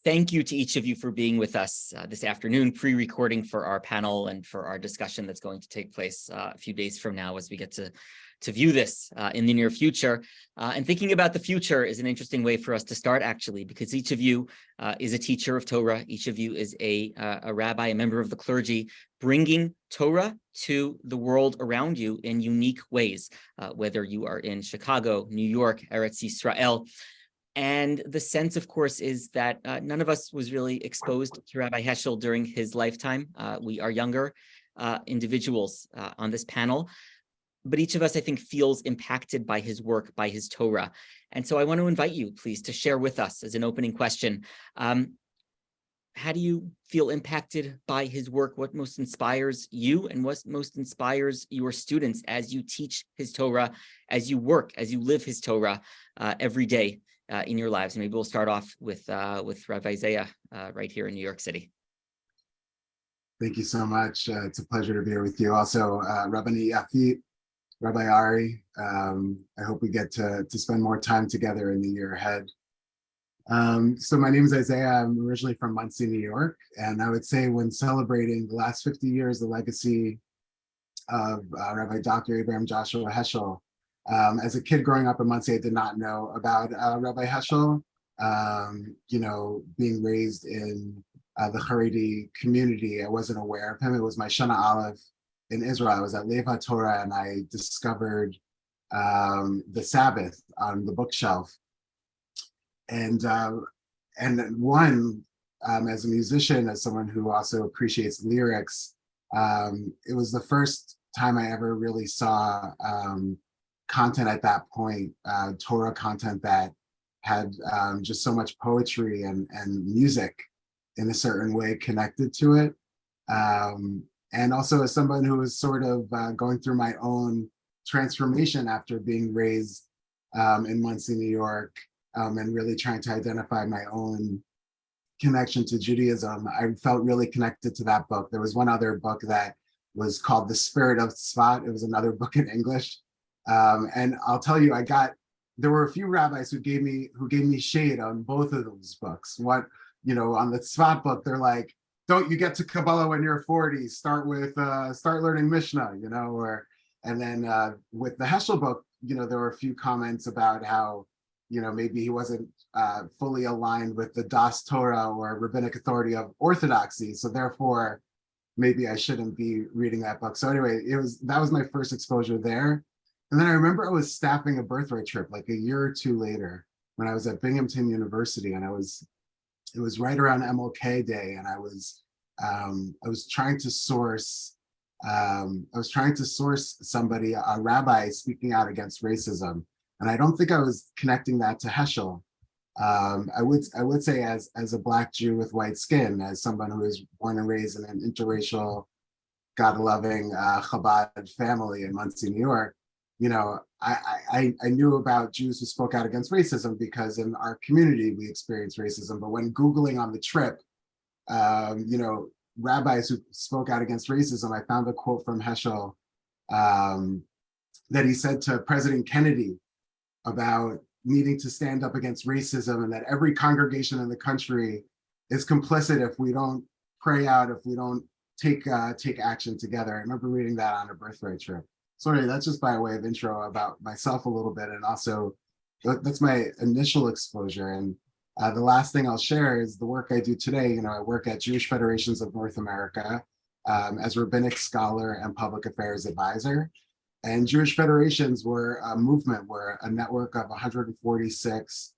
Thank you to each of you for being with us this afternoon, pre-recording for our panel and for our discussion that's going to take place a few days from now as we get to view this in the near future. And thinking about the future is an interesting way for us to start, actually, because each of you is a teacher of Torah. Each of you is a rabbi, a member of the clergy, bringing Torah to the world around you in unique ways, whether you are in Chicago, New York, Eretz Yisrael. And the sense, of course, is that none of us was really exposed to Rabbi Heschel during his lifetime. We are younger individuals on this panel, but each of us, I think, feels impacted by his work, by his Torah. And so I want to invite you, please, to share with us as an opening question. How do you feel impacted by his work? What most inspires you and what most inspires your students as you teach his Torah, as you work, as you live his Torah every day in your lives? Maybe we'll start off with Rabbi Isaiah right here in New York City. Thank you so much. It's a pleasure to be here with you. Also, Rabbanit Yafit, Rabbi Ari. I hope we get to spend more time together in the year ahead. So my name is Isaiah. I'm originally from Monsey, New York. And I would say when celebrating the last 50 years, the legacy of Rabbi Dr. Abraham Joshua Heschel, as a kid growing up in Monsey, I did not know about Rabbi Heschel. Being raised in the Haredi community, I wasn't aware of him. It was my Shana Aleph in Israel. I was at Lev HaTorah and I discovered the Sabbath on the bookshelf. And as a musician, as someone who also appreciates lyrics, it was the first time I ever really saw content at that point, Torah content that had just so much poetry and music in a certain way connected to it. And also as someone who was sort of going through my own transformation after being raised in Monsey, New York, and really trying to identify my own connection to Judaism, I felt really connected to that book. There was one other book that was called The Spirit of Tzvat. It was another book in English. And I'll tell you, there were a few rabbis who gave me shade on both of those books. On the Tzvat book, they're like, don't you get to Kabbalah when you're 40, start learning Mishnah, and then with the Heschel book, there were a few comments about how, maybe he wasn't fully aligned with the Das Torah or rabbinic authority of orthodoxy. So therefore, maybe I shouldn't be reading that book. So anyway, that was my first exposure there. And then I remember I was staffing a birthright trip like a year or two later when I was at Binghamton University, and it was right around MLK Day, and I was trying to source somebody, a rabbi speaking out against racism. And I don't think I was connecting that to Heschel. I would say as a Black Jew with white skin, as someone who was born and raised in an interracial, God-loving Chabad family in Monsey, New York, I knew about Jews who spoke out against racism because in our community we experienced racism. But when Googling on the trip, rabbis who spoke out against racism, I found a quote from Heschel that he said to President Kennedy about needing to stand up against racism, and that every congregation in the country is complicit if we don't pray out, if we don't take action together. I remember reading that on a birthright trip. Sorry, that's just by way of intro about myself a little bit, and also that's my initial exposure. And the last thing I'll share is the work I do today. I work at Jewish Federations of North America as rabbinic scholar and public affairs advisor. And Jewish Federations were a movement, were a network of 146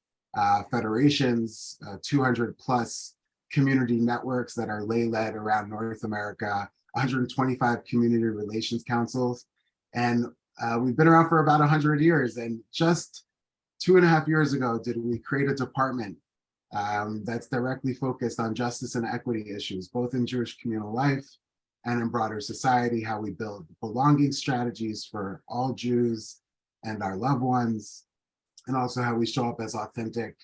federations, 200 plus community networks that are lay-led around North America, 125 community relations councils. And we've been around for about 100 years. And just 2.5 years ago, did we create a department that's directly focused on justice and equity issues, both in Jewish communal life and in broader society, how we build belonging strategies for all Jews and our loved ones, and also how we show up as authentic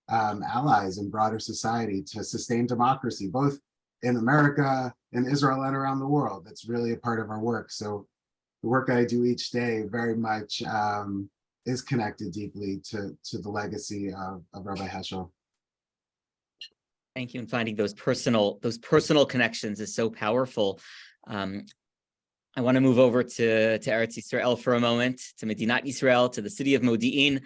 allies in broader society to sustain democracy, both in America, in Israel, and around the world. That's really a part of our work. So the work I do each day very much is connected deeply to the legacy of Rabbi Heschel. Thank you. And finding those personal connections is so powerful. I want to move over to Eretz Yisrael for a moment, to Medinat Yisrael, to the city of Modi'in.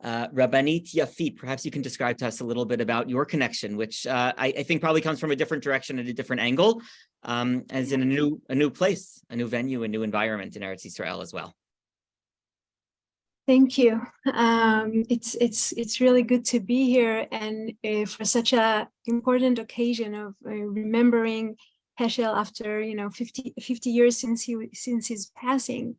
Rabbanit Yafit, perhaps you can describe to us a little bit about your connection, which I think probably comes from a different direction and a different angle, as in a new place, a new venue, a new environment in Eretz Yisrael as well. Thank you. It's really good to be here, and for such a important occasion of remembering Heschel after 50 years since his passing.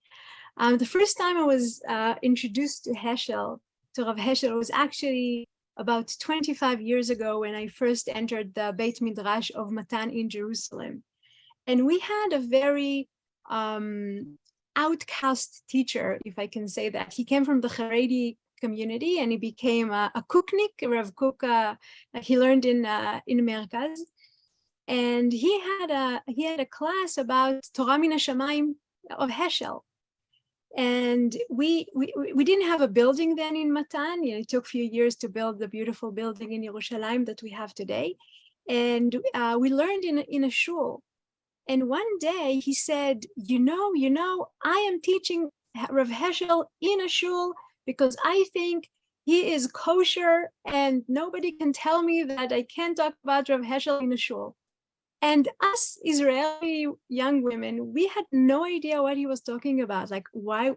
The first time I was introduced to Rav Heschel, was actually about 25 years ago when I first entered the Beit Midrash of Matan in Jerusalem, and we had a very outcast teacher, if I can say that. He came from the Haredi community, and he became a Kuknik, Rav Kuk. He learned in Merkaz, and he had a class about Torah Min HaShamayim of Heschel. And we didn't have a building then in Matan. It took a few years to build the beautiful building in Yerushalayim that we have today. And we learned in a shul. And one day he said, you know, I am teaching Rav Heschel in a shul because I think he is kosher, and nobody can tell me that I can't talk about Rav Heschel in a shul. And us Israeli young women, we had no idea what he was talking about. Like, why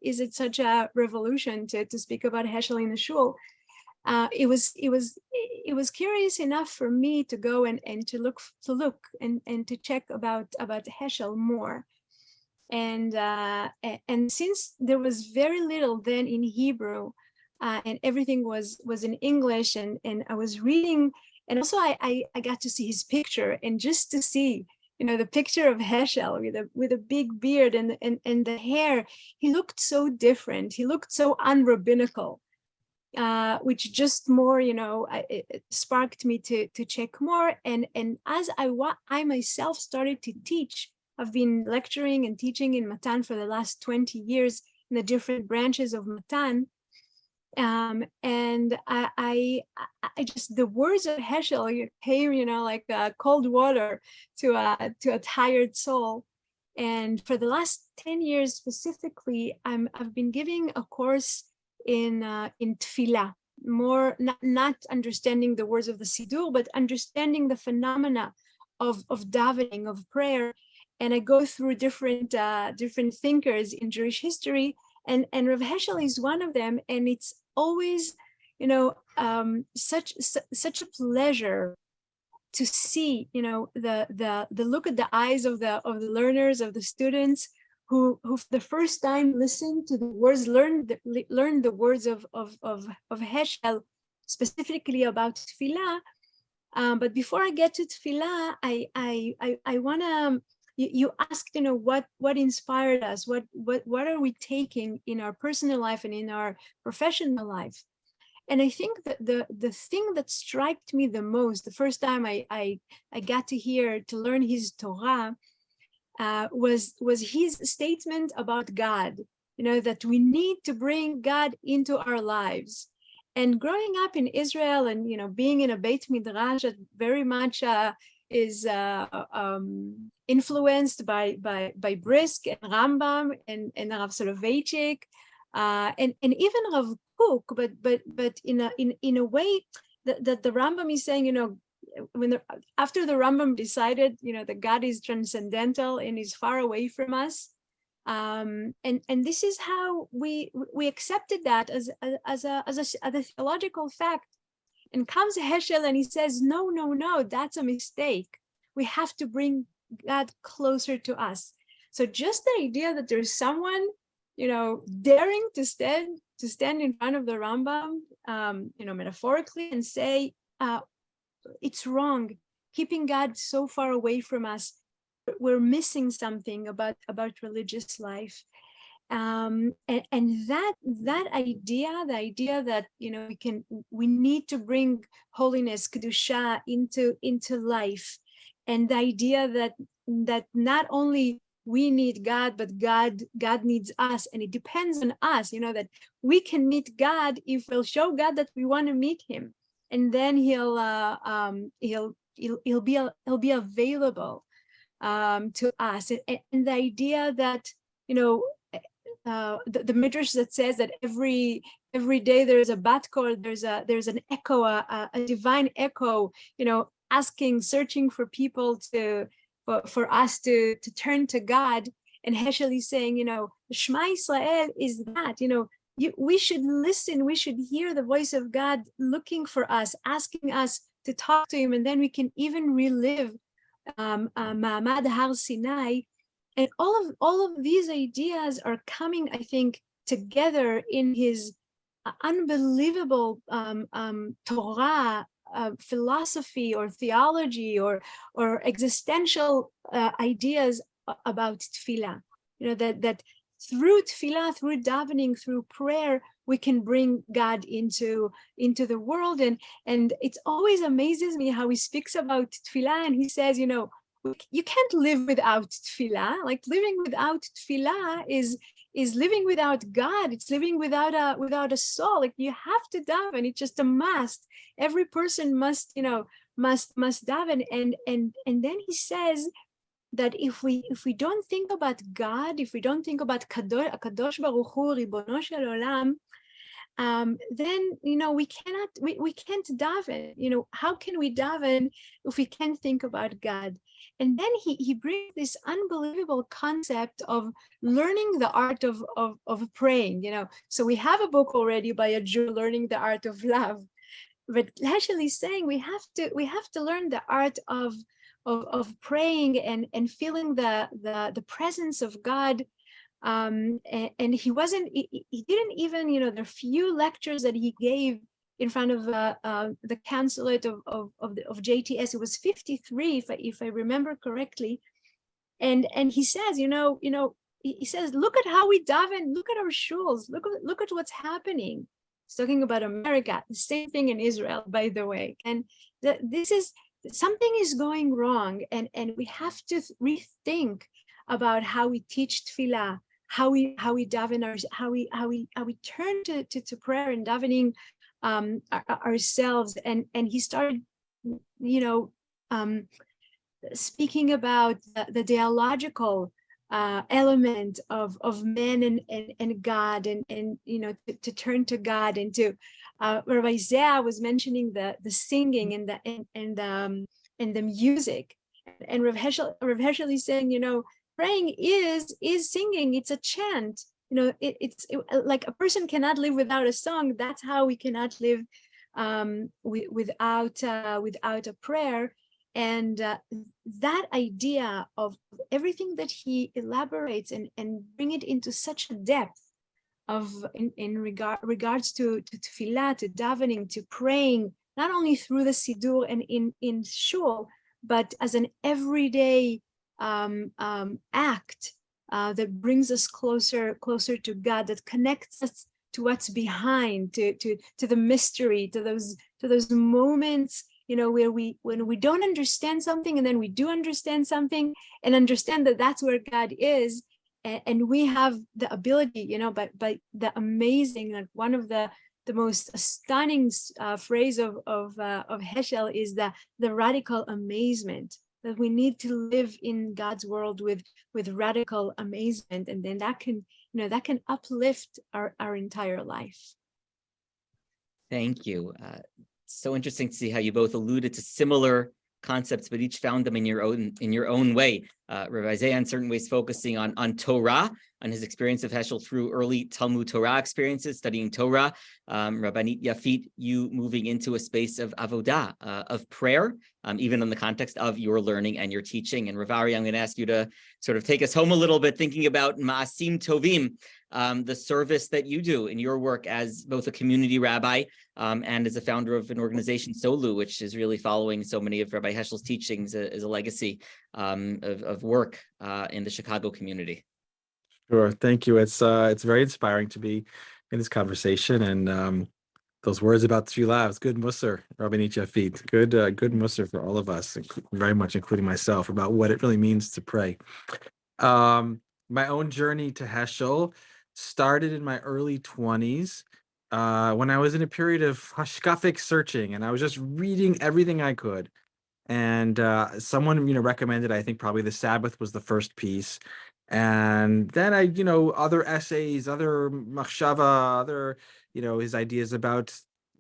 is it such a revolution to speak about Heschel in the shul? It was curious enough for me to go and to look and to check about Heschel more. And since there was very little then in Hebrew, and everything was in English, and I was reading. And also I got to see his picture, and just to see, the picture of Heschel with a big beard and the hair, he looked so different. He looked so unrabbinical, which just more, it sparked me to check more. And as I myself started to teach, I've been lecturing and teaching in Matan for the last 20 years in the different branches of Matan. And I just, the words of Heschel came, like cold water to a tired soul. And for the last 10 years specifically, I've been giving a course in tefillah, more not understanding the words of the Siddur, but understanding the phenomena of davening, of prayer. And I go through different thinkers in Jewish history. And Rav Heschel is one of them, and it's always, such a pleasure to see, the look at the eyes of the learners, of the students who for the first time listened to the words, learned the words of Heschel, specifically about tefillah. But before I get to tefillah, I wanna. You asked, what inspired us? What are we taking in our personal life and in our professional life? And I think that the thing that struck me the most, the first time I got to learn his Torah, was his statement about God. That we need to bring God into our lives. And growing up in Israel, and being in a Beit Midrash that very much is influenced by Brisk and Rambam and Rav Soloveitchik, and even Rav Kuk, but in a way that the Rambam is saying, after the Rambam decided, that God is transcendental and is far away from us, and this is how we accepted that as a theological fact. And comes Heschel and he says, no, that's a mistake. We have to bring God closer to us. So just the idea that there's someone, daring to stand in front of the Rambam, metaphorically, and say, it's wrong, keeping God so far away from us. We're missing something about religious life. And that idea, the idea that we need to bring holiness, kedusha, into life, and the idea that not only we need God, but God needs us, and it depends on us. That we can meet God if we'll show God that we want to meet Him. and then he'll be available to us. And the idea that, the midrash that says that every day there's a bat call, there's an echo, a divine echo, searching for people for us to turn to God. And Heschel is saying, Shema Israel is that, we should listen, we should hear the voice of God looking for us, asking us to talk to him, and then we can even relive Ma'amad Har Sinai. And all of these ideas are coming, I think, together in his unbelievable Torah philosophy or theology or existential ideas about tefillah. That through tefillah, through davening, through prayer, we can bring God into the world. And it always amazes me how he speaks about tefillah, and he says, you can't live without tefillah. Like, living without tefillah is living without God. It's living without a soul. Like, you have to daven. It's just a must. Every person must daven. And then he says that if we don't think about God, if we don't think about Kadosh Baruch Hu, Ribono Shel Olam, then we can't daven. How can we daven if we can't think about God? And then he brings this unbelievable concept of learning the art of praying. So we have a book already by a Jew, Learning the Art of Love, but Heschel is saying we have to learn the art of praying and feeling the presence of God. And he didn't even, the few lectures that he gave in front of the consulate of JTS, it was 53, if I remember correctly. And he says, he says, look at how we daven, look at our shuls, look at what's happening. He's talking about America, the same thing in Israel, by the way. And this is, something is going wrong, and we have to rethink about how we teach tefillah, how we daven, how we turn to prayer and davening ourselves. And he started, speaking about the dialogical element of man and God, and to turn to God, and to Rabbi Zeh was mentioning the singing and the music, and Rav Heschel is saying, praying is singing. It's a chant. It's like a person cannot live without a song. That's how we cannot live without a prayer. And that idea of everything that he elaborates and bring it into such a depth of in regards to tefillah, to davening, to praying, not only through the siddur and in shul, but as an everyday act that brings us closer to God, that connects us to what's behind, to the mystery, to those moments, where when we don't understand something, and then we do understand something, and understand that that's where God is, and we have the ability, by the amazing, like one of the most stunning phrase of Heschel is the radical amazement, that we need to live in God's world with radical amazement, and then that can uplift our entire life. Thank you. So interesting to see how you both alluded to similar concepts, but each found them in your own way. Rabbi Zeh, in certain ways, focusing on Torah, on his experience of Heschel through early Talmud Torah experiences, studying Torah. Rabbanit Yafit, you moving into a space of avodah, of prayer, even in the context of your learning and your teaching. And Rabbi Ari, I'm going to ask you to sort of take us home a little bit, thinking about Ma'asim Tovim, the service that you do in your work as both a community rabbi and as a founder of an organization, Solu, which is really following so many of Rabbi Heschel's teachings as a legacy of work in the Chicago community. Sure, thank you. It's very inspiring to be in this conversation, and those words about tefillah, it's good musar, Rabbanit Yafit, good musar for all of us, very much including myself, about what it really means to pray. My own journey to Heschel started in my early 20s when I was in a period of hashkafic searching, and I was just reading everything I could. And someone, recommended, I think probably the Sabbath was the first piece. And then other essays, other machshava, other, his ideas about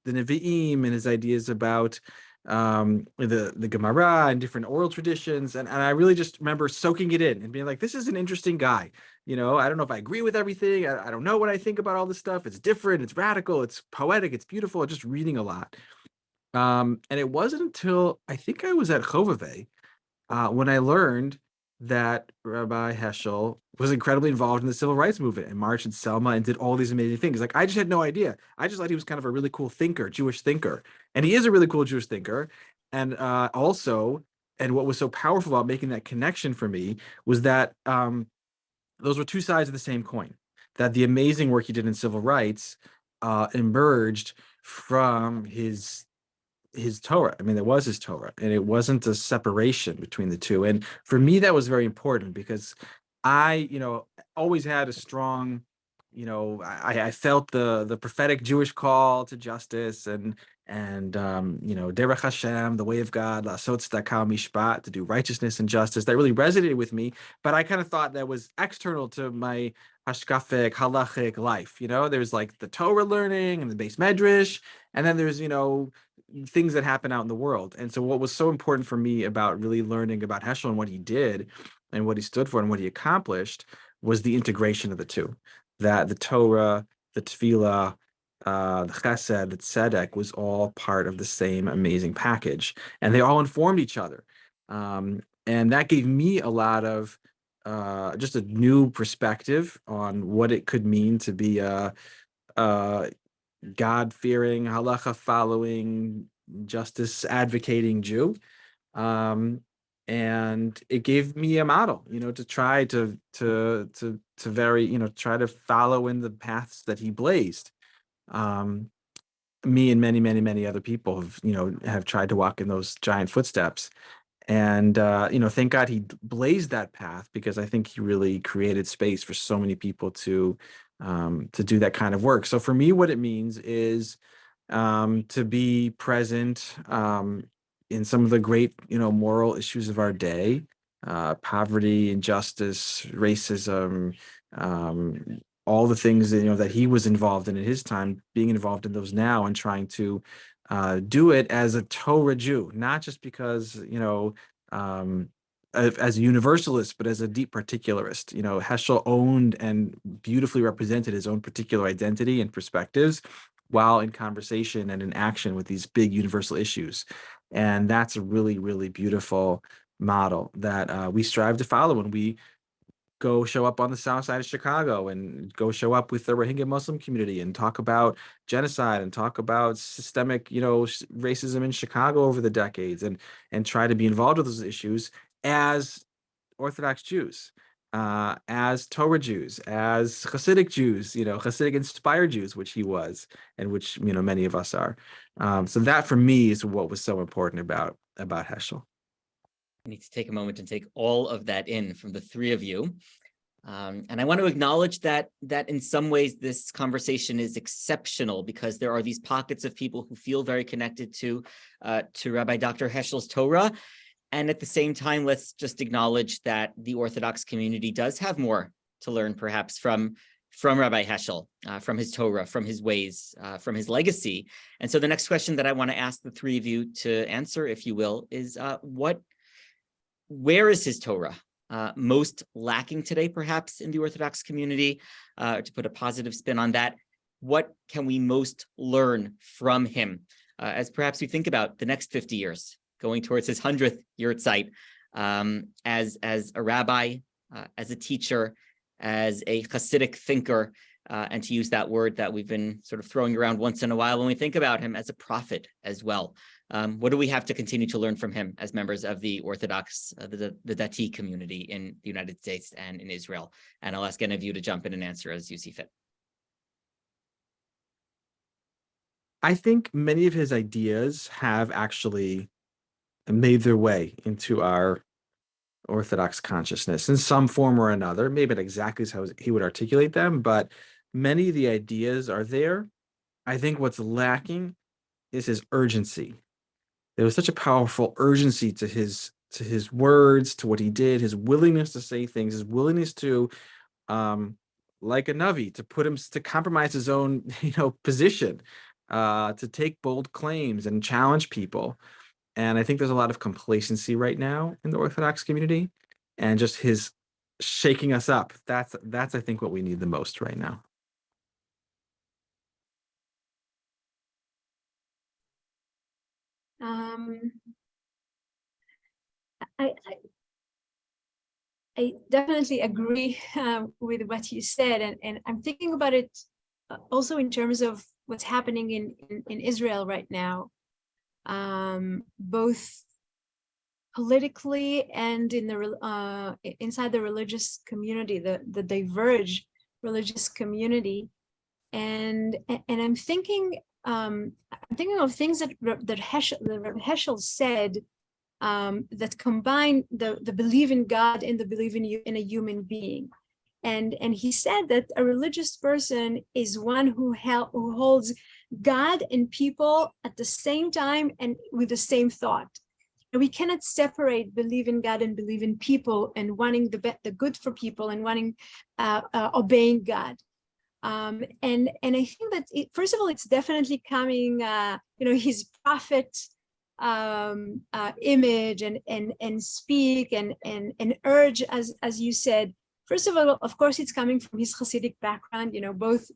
the Nevi'im and his ideas about the Gemara and different oral traditions. And I really just remember soaking it in and being like, this is an interesting guy. I don't know if I agree with everything. I don't know what I think about all this stuff. It's different, it's radical, it's poetic, it's beautiful. Just reading a lot. And it wasn't until I think I was at Chovevei when I learned that Rabbi Heschel was incredibly involved in the civil rights movement and marched in Selma and did all these amazing things. Like, I just had no idea. I just thought he was kind of a really cool thinker, Jewish thinker. And he is a really cool Jewish thinker. And and what was so powerful about making that connection for me was that those were two sides of the same coin, that the amazing work he did in civil rights emerged from his Torah. I mean, there was his Torah, and it wasn't a separation between the two. And for me, that was very important because I, always had a strong, I felt the prophetic Jewish call to justice and Derech Hashem, the way of God, Lasot Tzedakah Mishpat, to do righteousness and justice. That really resonated with me, but I kind of thought that was external to my hashkafic, halachic life. There's like the Torah learning and the base medrash, and then there's, things that happen out in the world. And so what was so important for me about really learning about Heschel and what he did and what he stood for and what he accomplished was the integration of the two, that the Torah, the Tefillah, the Chesed, the Tzedek was all part of the same amazing package, and they all informed each other. And that gave me a lot of just a new perspective on what it could mean to be a God-fearing, halacha-following, justice-advocating Jew. And it gave me a model, to try to try to follow in the paths that he blazed. Me and many, many, many other people have tried to walk in those giant footsteps. And thank God he blazed that path, because I think he really created space for so many people to do that kind of work. So for me, what it means is to be present in some of the great, moral issues of our day, poverty, injustice, racism, all the things that, that he was involved in his time, being involved in those now and trying to do it as a Torah Jew, not just because, as a universalist, but as a deep particularist. Heschel owned and beautifully represented his own particular identity and perspectives while in conversation and in action with these big universal issues. And that's a really, really beautiful model that we strive to follow when we go show up on the south side of Chicago and go show up with the Rohingya Muslim community and talk about genocide and talk about systemic, racism in Chicago over the decades, and try to be involved with those issues as Orthodox Jews, as Torah Jews, as Hasidic Jews, Hasidic inspired Jews, which he was, and which, many of us are. So that for me is what was so important about Heschel. I need to take a moment and take all of that in from the three of you. And I want to acknowledge that in some ways this conversation is exceptional, because there are these pockets of people who feel very connected to Rabbi Dr. Heschel's Torah. And at the same time, let's just acknowledge that the Orthodox community does have more to learn, perhaps, from Rabbi Heschel, from his Torah, from his ways, from his legacy. And so the next question that I want to ask the three of you to answer, if you will, is where is his Torah most lacking today, perhaps, in the Orthodox community? To put a positive spin on that, what can we most learn from him as perhaps we think about the next 50 years, going towards his 100th yahrzeit, as a rabbi, as a teacher, as a Hasidic thinker, and to use that word that we've been sort of throwing around once in a while when we think about him, as a prophet as well. What do we have to continue to learn from him as members of the Orthodox, the Dati community in the United States and in Israel? And I'll ask any of you to jump in and answer as you see fit. I think many of his ideas have actually made their way into our Orthodox consciousness in some form or another, maybe not exactly how he would articulate them, but many of the ideas are there. I think what's lacking is his urgency. There was such a powerful urgency to his words, to what he did, his willingness to say things, his willingness to, like a Navi, to compromise his own, position, to take bold claims and challenge people. And I think there's a lot of complacency right now in the Orthodox community, and just his shaking us up. That's I think what we need the most right now. I definitely agree with what you said, and I'm thinking about it also in terms of what's happening in Israel right now, both politically and in the inside the religious community, the diverged religious community, and I'm thinking of things that Heschel said, that combine the belief in God and the belief in a human being. And he said that a religious person is one who holds God and people at the same time and with the same thought. And we cannot separate believe in God and believe in people and wanting the good for people and wanting obeying God. And I think that first of all, it's definitely coming, his prophet image and speak and urge, as you said. First of all, of course, it's coming from his Hasidic background. Both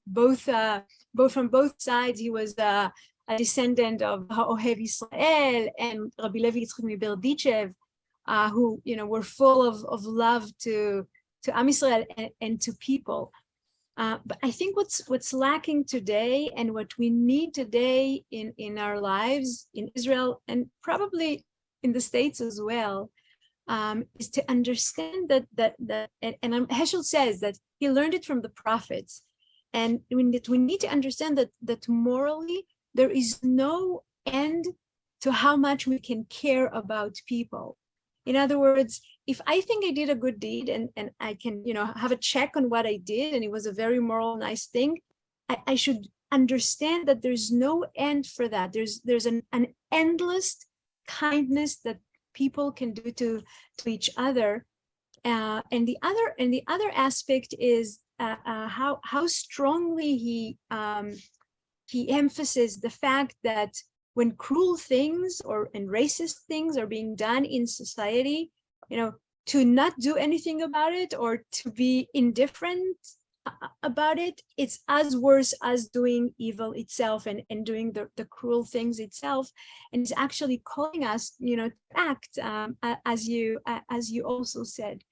from both sides. He was a descendant of Ohev Israel and Rabbi Levi Yitzchak Berdichev, who were full of love to Am Yisrael and to people. But I think what's lacking today and what we need today in our lives in Israel and probably in the States as well, is to understand that Heschel says that he learned it from the prophets, and we need to understand that morally there is no end to how much we can care about people. In other words, if I think I did a good deed and I can, have a check on what I did and it was a very moral, nice thing, I should understand that there's no end for that. There's an endless kindness that people can do to each other. And the other aspect is how strongly he emphasizes the fact that when cruel things and racist things are being done in society, to not do anything about it or to be indifferent about it, it's as worse as doing evil itself and doing the cruel things itself. And it's actually calling us, to act, as you also said.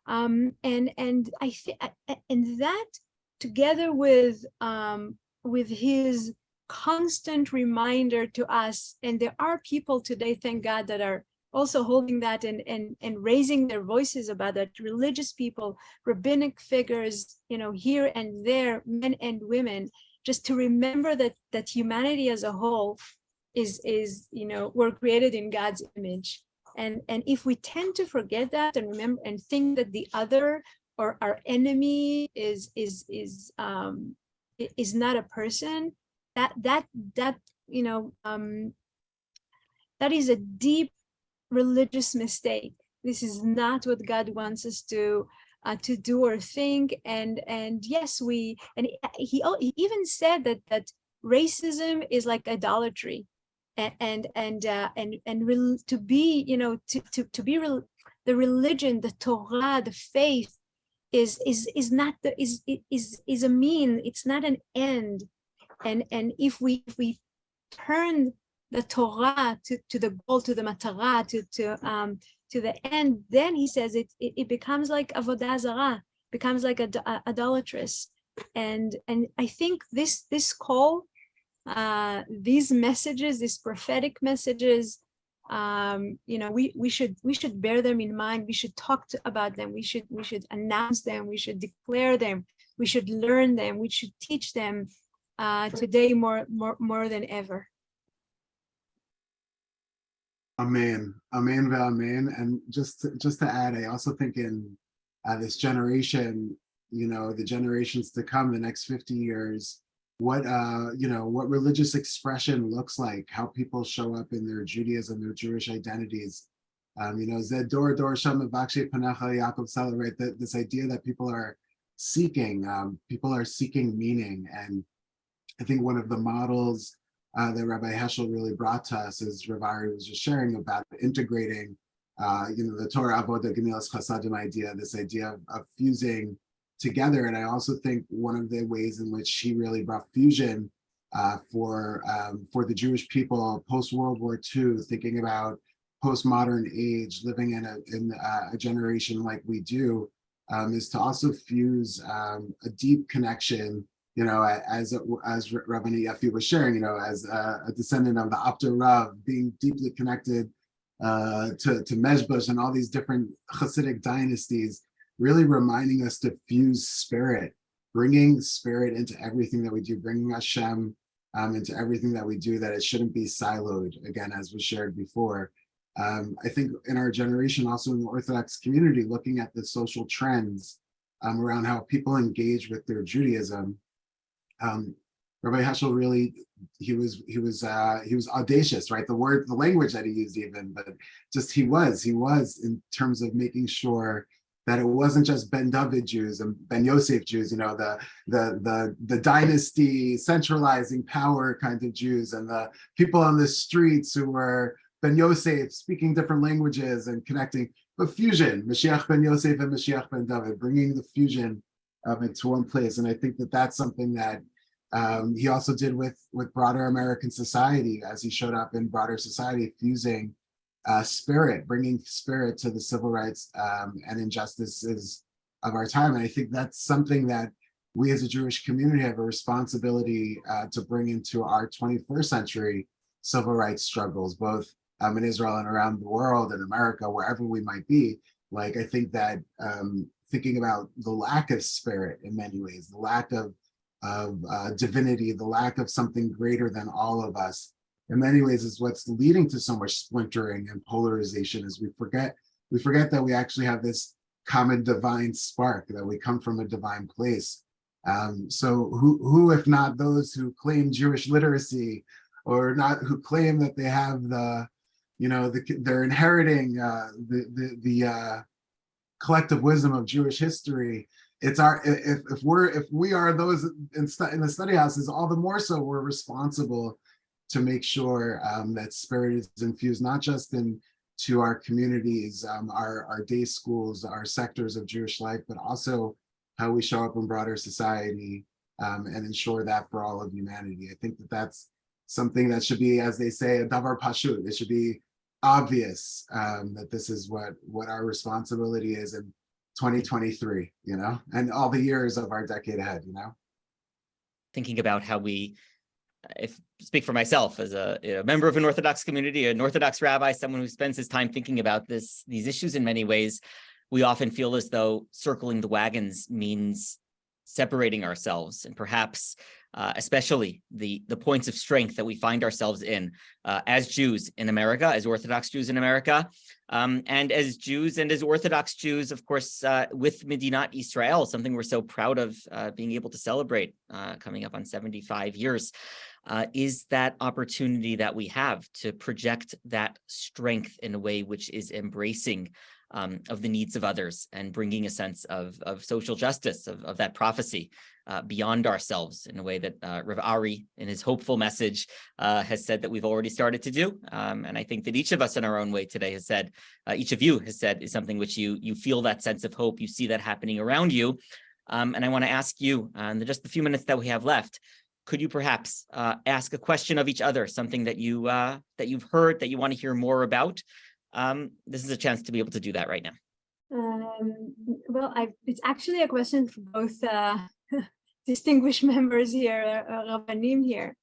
And I think, and that together with his constant reminder to us, and there are people today, thank God, that are also holding that and raising their voices about that, religious people, rabbinic figures, here and there, men and women, just to remember that humanity as a whole is we're created in God's image. And if we tend to forget that and remember and think that the other or our enemy is not a person, that is a deep religious mistake. This is not what God wants us to do or think. And yes, he even said that racism is like idolatry, and to be to be the religion, the Torah, the faith is not is a mean. It's not an end. And if we turn the Torah to the goal, to the matara, to the end, then he says it becomes like avodah zarah, becomes like idolatrous. And I think this call, these messages, these prophetic messages, we should bear them in mind. We should talk about them. We should announce them. We should declare them. We should learn them. We should teach them today more than ever. Amen, amen, amen. And just to add, I also think in this generation, the generations to come, the next 50 years, what what religious expression looks like, how people show up in their Judaism, their Jewish identities. Zed Dor Dor Sham Vakshe Panacha Yaakov Sala, right? This idea that people are seeking meaning. And I think one of the models that Rabbi Heschel really brought to us, as Rabbi Ari was just sharing, about integrating the Torah Avodah Gemilas Chasadim idea, this idea of fusing together. And I also think one of the ways in which he really brought fusion for the Jewish people post World War II, thinking about postmodern age, living in a generation like we do, is to also fuse a deep connection, as Rabbanit Yafit was sharing, as a descendant of the Abder Rav, being deeply connected to Mezbosh and all these different Hasidic dynasties, really reminding us to fuse spirit, bringing spirit into everything that we do, bringing Hashem into everything that we do, that it shouldn't be siloed, again, as was shared before. I think in our generation, also in the Orthodox community, looking at the social trends around how people engage with their Judaism, Rabbi Heschel really, he was audacious, right? The language that he used even, but just he was in terms of making sure that it wasn't just Ben David Jews and Ben Yosef Jews, the dynasty centralizing power kind of Jews, and the people on the streets who were Ben Yosef speaking different languages and connecting, but fusion, Mashiach Ben Yosef and Mashiach Ben David, bringing the fusion into one place. And I think that that's something that he also did with broader American society, as he showed up in broader society, fusing spirit, bringing spirit to the civil rights and injustices of our time. And I think that's something that we as a Jewish community have a responsibility to bring into our 21st century civil rights struggles, both in Israel and around the world, in America, wherever we might be. Like, I think that thinking about the lack of spirit in many ways, the lack of divinity, the lack of something greater than all of us, in many ways is what's leading to so much splintering and polarization, as we forget that we actually have this common divine spark, that we come from a divine place. So who if not those who claim Jewish literacy, or not, who claim that they have they're inheriting the collective wisdom of Jewish history. It's our, if we are those in the study houses, all the more so we're responsible to make sure that spirit is infused, not just into our communities, our day schools, our sectors of Jewish life, but also how we show up in broader society, and ensure that for all of humanity. I think that that's something that should be, as they say, a davar pashut. It should be obvious that this is what our responsibility is in 2023, and all the years of our decade ahead, Thinking about how we, if speak for myself as a member of an Orthodox community, an Orthodox rabbi, someone who spends his time thinking about these issues in many ways, we often feel as though circling the wagons means separating ourselves, and perhaps especially the points of strength that we find ourselves in as Jews in America, as Orthodox Jews in America, and as Jews and as Orthodox Jews, of course, with Medinat Israel, something we're so proud of being able to celebrate coming up on 75 years, is that opportunity that we have to project that strength in a way which is embracing of the needs of others, and bringing a sense of social justice, of that prophecy beyond ourselves, in a way that Rabbi Ari, in his hopeful message, has said that we've already started to do. And I think that each of us in our own way today has said, each of you has said, is something which you feel that sense of hope, you see that happening around you. And I want to ask you, in just the few minutes that we have left, could you perhaps ask a question of each other, something that you've heard that you want to hear more about? This is a chance to be able to do that right now. Well, it's actually a question for both distinguished members here, Rabbanim here.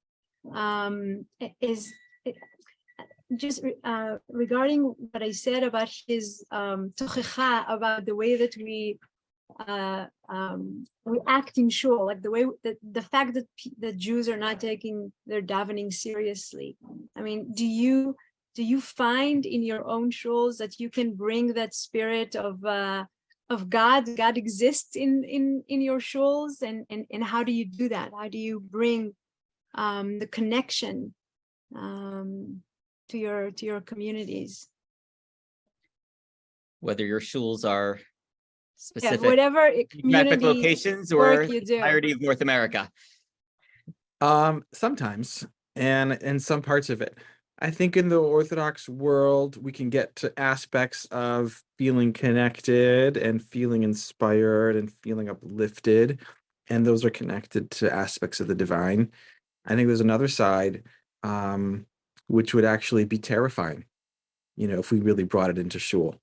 Regarding what I said about his tochecha, about the way that we act in shul, like the way that the fact that the Jews are not taking their davening seriously. I mean, do you find in your own shuls that you can bring that spirit of God. God exists in your shuls, and how do you do that? How do you bring the connection to your communities? Whether your shuls are Yeah, specific whatever geographic community locations or work you the do. entirety of North America. Sometimes, and in some parts of it. I think in the Orthodox world, we can get to aspects of feeling connected and feeling inspired and feeling uplifted, and those are connected to aspects of the divine. I think there's another side, which would actually be terrifying, if we really brought it into shul.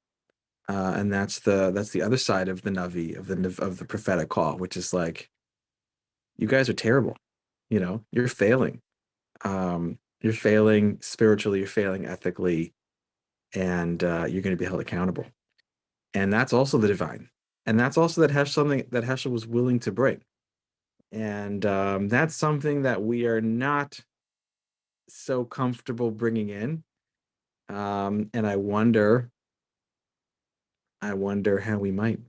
And that's the other side of the Navi, of the prophetic call, which is like, you guys are terrible. You're failing. You're failing spiritually, you're failing ethically, and you're going to be held accountable. And that's also the divine. And that's also something that Heschel was willing to bring. And that's something that we are not so comfortable bringing in. And I wonder how we might,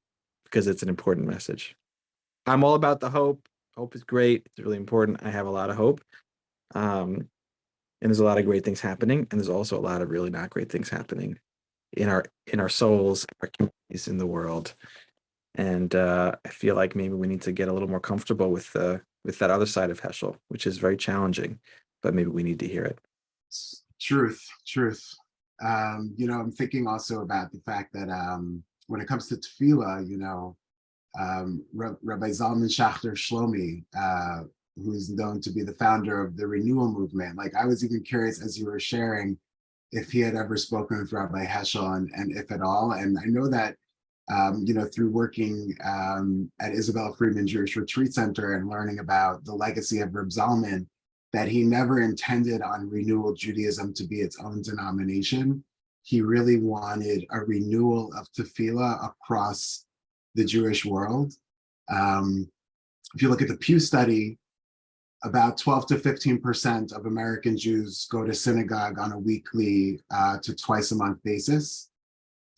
because it's an important message. I'm all about the hope. Hope is great. It's really important. I have a lot of hope. And there's a lot of great things happening, and there's also a lot of really not great things happening in our souls, our communities, in the world. And I feel like maybe we need to get a little more comfortable with that other side of Heschel, which is very challenging, but maybe we need to hear it. Truth. I'm thinking also about the fact that when it comes to tefillah, Rabbi Zalman Schachter Shlomi, who's known to be the founder of the renewal movement. Like, I was even curious as you were sharing if he had ever spoken with Rabbi Heschel and if at all. And I know that, through working at Isabel Freeman Jewish Retreat Center and learning about the legacy of Reb Zalman, that he never intended on renewal Judaism to be its own denomination. He really wanted a renewal of tefillah across the Jewish world. If you look at the Pew study, about 12 to 15% of American Jews go to synagogue on a weekly to twice a month basis.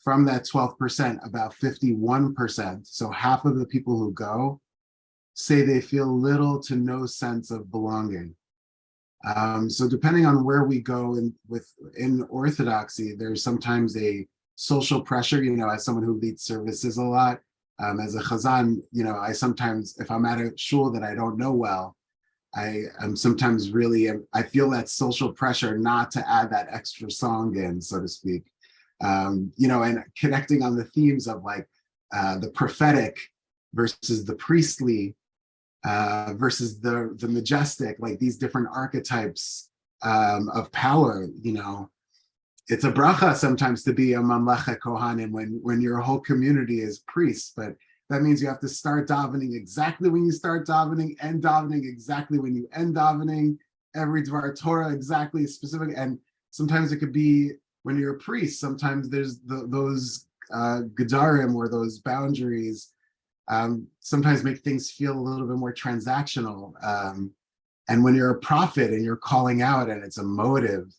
From that 12%, about 51%, so half of the people who go, say they feel little to no sense of belonging. So depending on where we go in Orthodoxy, there's sometimes a social pressure, as someone who leads services a lot, as a chazan, I sometimes, if I'm at a shul that I don't know well, I'm sometimes I feel that social pressure not to add that extra song in, so to speak. And connecting on the themes of like the prophetic versus the priestly, versus the majestic, like these different archetypes of power. It's a bracha sometimes to be a mamlechet kohanim when your whole community is priests, but that means you have to start davening exactly when you start davening, end davening exactly when you end davening, every Dvar Torah exactly specific. And sometimes it could be when you're a priest, sometimes there's those gedarim or those boundaries sometimes make things feel a little bit more transactional. And when you're a prophet and you're calling out and it's a motive,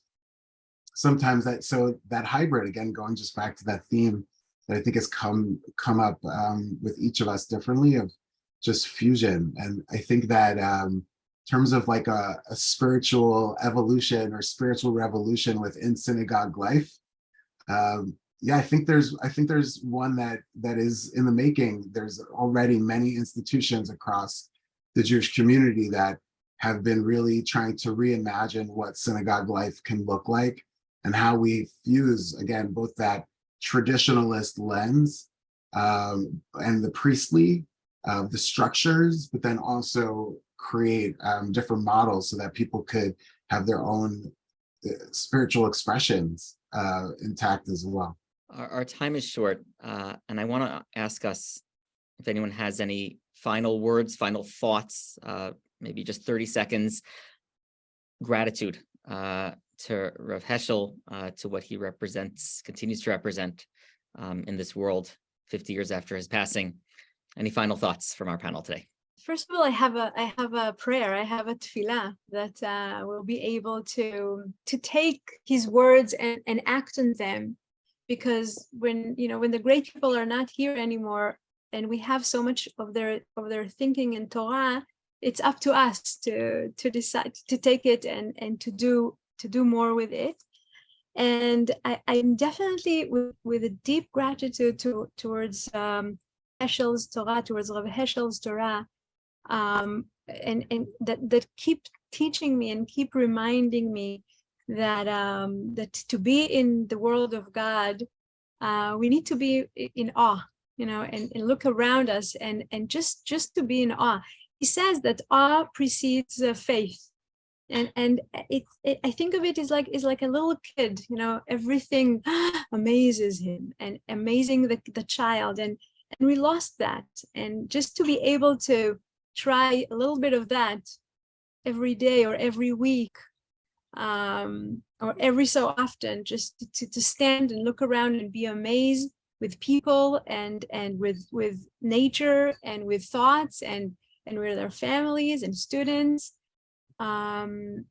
sometimes that hybrid, again, going just back to that theme that I think has come up with each of us differently, of just fusion. And I think that in terms of like a spiritual evolution or spiritual revolution within synagogue life, I think there's one that is in the making. There's already many institutions across the Jewish community that have been really trying to reimagine what synagogue life can look like and how we fuse, again, both that traditionalist lens and the priestly, the structures, but then also create different models so that people could have their own spiritual expressions intact as well. Our time is short, and I want to ask us if anyone has any final words, final thoughts, maybe just 30 seconds, gratitude to Rav Heschel, to what he represents, continues to represent in this world 50 years after his passing. Any final thoughts from our panel today? First of all, I have a prayer. I have a tefillah that will be able to take his words and act on them because when the great people are not here anymore, and we have so much of their thinking in Torah, it's up to us to decide to take it and to do more with it. And I'm definitely with a deep gratitude towards Heschel's Torah, towards Rabbi Heschel's Torah, and that keep teaching me and keep reminding me that that to be in the world of God, we need to be in awe, and look around us and just to be in awe. He says that awe precedes faith. And I think of it as like a little kid, everything amazes him, and amazing the child, and we lost that. And just to be able to try a little bit of that every day or every week, or every so often, just to stand and look around and be amazed with people and with nature and with thoughts and with our families and students. And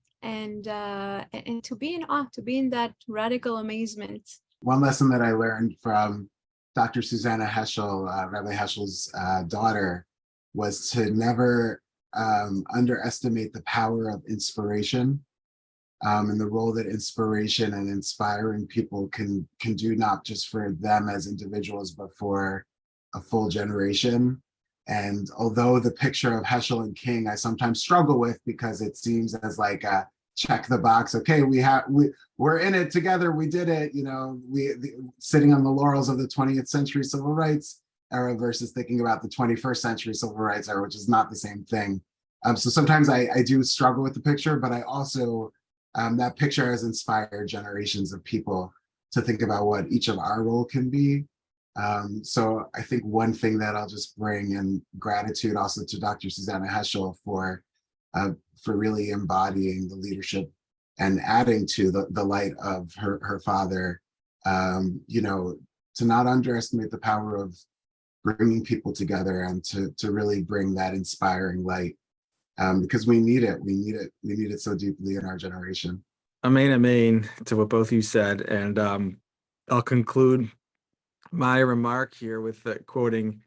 to be in awe, to be in that radical amazement. One lesson that I learned from Dr. Susanna Heschel, Rabbi Heschel's daughter, was to never underestimate the power of inspiration, and the role that inspiration and inspiring people can do, not just for them as individuals, but for a full generation. And although the picture of Heschel and King I sometimes struggle with, because it seems as like a check the box, okay, we're in it together, we did it, sitting on the laurels of the 20th century civil rights era versus thinking about the 21st century civil rights era, which is not the same thing. So sometimes I do struggle with the picture, but I also, that picture has inspired generations of people to think about what each of our role can be. So I think one thing that I'll just bring, and gratitude also to Dr. Susanna Heschel for really embodying the leadership and adding to the light of her father, to not underestimate the power of bringing people together and to really bring that inspiring light, because we need it. We need it so deeply in our generation. Amen to what both of you said. And I'll conclude my remark here with quoting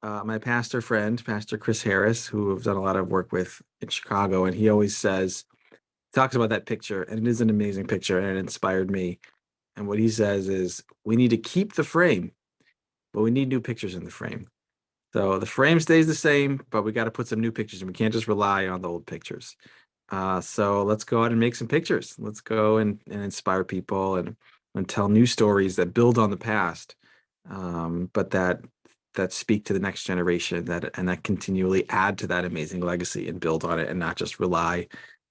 my pastor friend, Pastor Chris Harris, who I've done a lot of work with in Chicago. And he always talks about that picture, and it is an amazing picture, and it inspired me. And what he says is, we need to keep the frame, but we need new pictures in the frame. So the frame stays the same, but we got to put some new pictures in. We can't just rely on the old pictures. So let's go out and make some pictures. Let's go and inspire people and tell new stories that build on the past, but that speak to the next generation, that continually add to that amazing legacy and build on it, and not just rely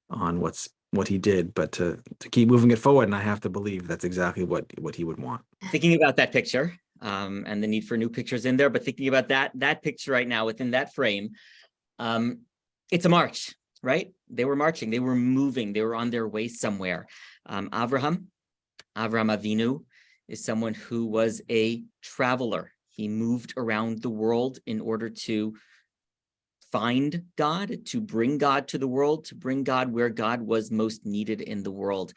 on what he did, but to keep moving it forward. And I have to believe that's exactly what he would want. Thinking about that picture, and the need for new pictures in there, but thinking about that picture right now within that frame, it's a march, right? They were marching, they were moving, they were on their way somewhere. Avraham Avinu is someone who was a traveler. He moved around the world in order to find God, to bring God to the world, to bring God where God was most needed in the world.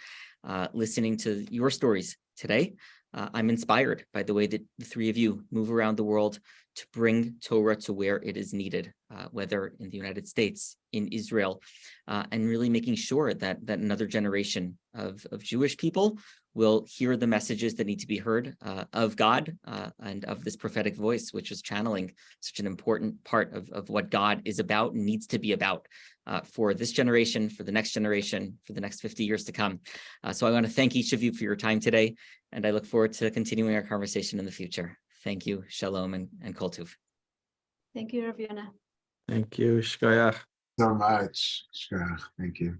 Listening to your stories today, I'm inspired by the way that the three of you move around the world to bring Torah to where it is needed, whether in the United States, in Israel, and really making sure that another generation of Jewish people will hear the messages that need to be heard of God, and of this prophetic voice, which is channeling such an important part of what God is about and needs to be about for this generation, for the next generation, for the next 50 years to come. So I want to thank each of you for your time today, and I look forward to continuing our conversation in the future. Thank you. Shalom and Kol Tuv. Thank you, Rav Yonah. Thank you. Shkoyach. So much. Thank you.